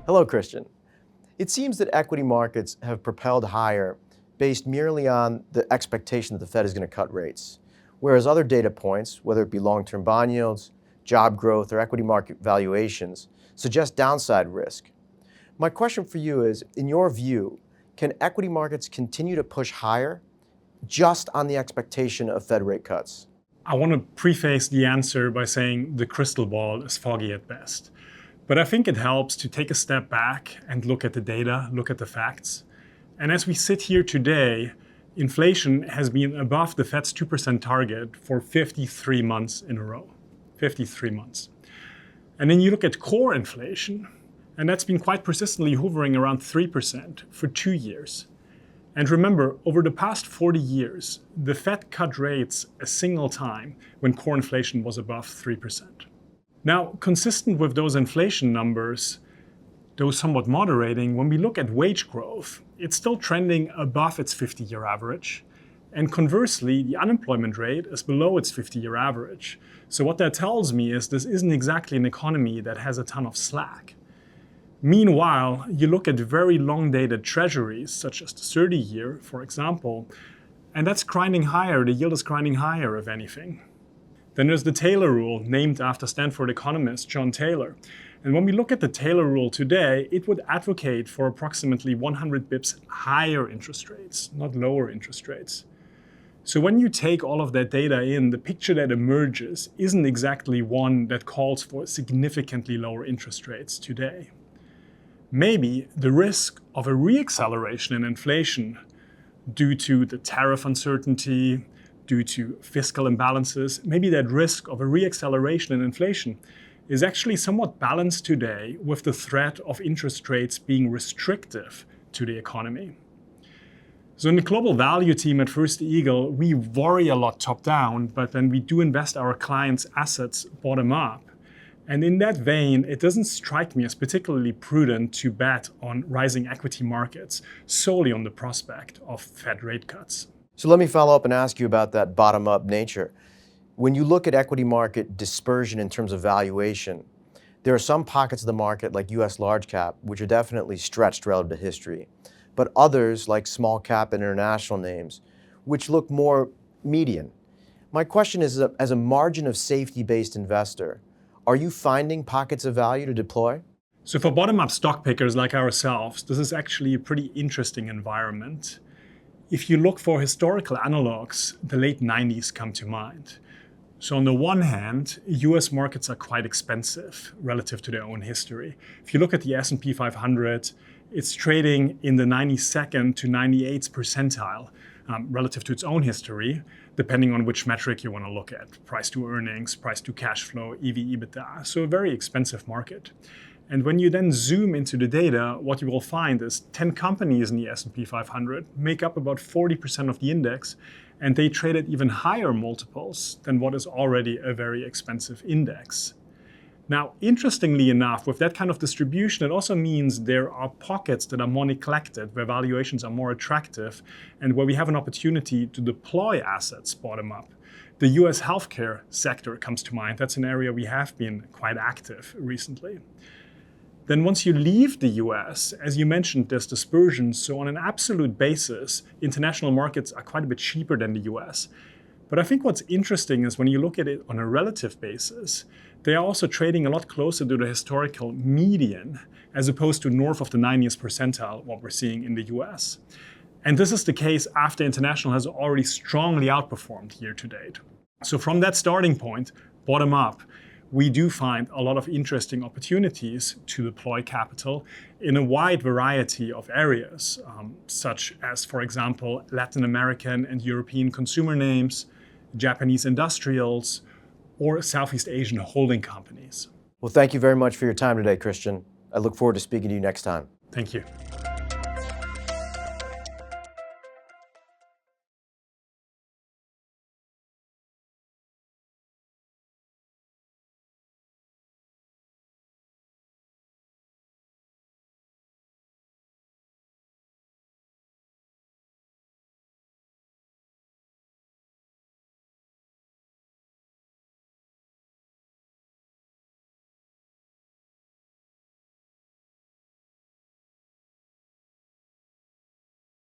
Hello, Christian. It seems that equity markets have propelled higher based merely on the expectation that the Fed is going to cut rates, whereas other data points, whether it be long-term bond yields, job growth, or equity market valuations, suggest downside risk. My question for you is, in your view, can equity markets continue to push higher just on the expectation of Fed rate cuts? I want to preface the answer by saying the crystal ball is foggy at best. But I think it helps to take a step back and look at the data, look at the facts. And as we sit here today, inflation has been above the Fed's 2% target for 53 months in a row. 53 months. And then you look at core inflation, and that's been quite persistently hovering around 3% for 2 years. And remember, over the past 40 years, the Fed cut rates a single time when core inflation was above 3%. Now, consistent with those inflation numbers, though somewhat moderating, when we look at wage growth, it's still trending above its 50-year average. And conversely, the unemployment rate is below its 50-year average. So what that tells me is this isn't exactly an economy that has a ton of slack. Meanwhile, you look at very long-dated treasuries, such as the 30-year, for example, and that's grinding higher. The yield is grinding higher, if anything. Then there's the Taylor rule, named after Stanford economist John Taylor. And when we look at the Taylor rule today, it would advocate for approximately 100 bips higher interest rates, not lower interest rates. So when you take all of that data in, the picture that emerges isn't exactly one that calls for significantly lower interest rates today. Maybe the risk of a reacceleration in inflation due to the tariff uncertainty, due to fiscal imbalances, maybe that risk of a reacceleration in inflation is actually somewhat balanced today with the threat of interest rates being restrictive to the economy. So in the global value team at First Eagle, we worry a lot top-down, but then we do invest our clients' assets bottom-up. And in that vein, it doesn't strike me as particularly prudent to bet on rising equity markets solely on the prospect of Fed rate cuts. So let me follow up and ask you about that bottom-up nature. When you look at equity market dispersion in terms of valuation, there are some pockets of the market, like US large cap, which are definitely stretched relative to history, but others, like small cap and international names, which look more median. My question is, as a margin of safety-based investor, are you finding pockets of value to deploy? So for bottom-up stock pickers like ourselves, this is actually a pretty interesting environment. If you look for historical analogs, the late 90s come to mind. So on the one hand, US markets are quite expensive relative to their own history. If you look at the S&P 500, it's trading in the 92nd to 98th percentile relative to its own history, depending on which metric you want to look at. Price to earnings, price to cash flow, EV/EBITDA. So a very expensive market. And when you then zoom into the data, what you will find is 10 companies in the S&P 500 make up about 40% of the index, and they trade at even higher multiples than what is already a very expensive index. Now, interestingly enough, with that kind of distribution, it also means there are pockets that are more neglected, where valuations are more attractive, and where we have an opportunity to deploy assets bottom up. The US healthcare sector comes to mind. That's an area we have been quite active recently. Then once you leave the US, as you mentioned, there's dispersion. So on an absolute basis, international markets are quite a bit cheaper than the US. But I think what's interesting is when you look at it on a relative basis, they are also trading a lot closer to the historical median, as opposed to north of the 90th percentile, what we're seeing in the US. And this is the case after international has already strongly outperformed year to date. So from that starting point, bottom up, we do find a lot of interesting opportunities to deploy capital in a wide variety of areas, such as, for example, Latin American and European consumer names, Japanese industrials, or Southeast Asian holding companies. Well, thank you very much for your time today, Christian. I look forward to speaking to you next time. Thank you.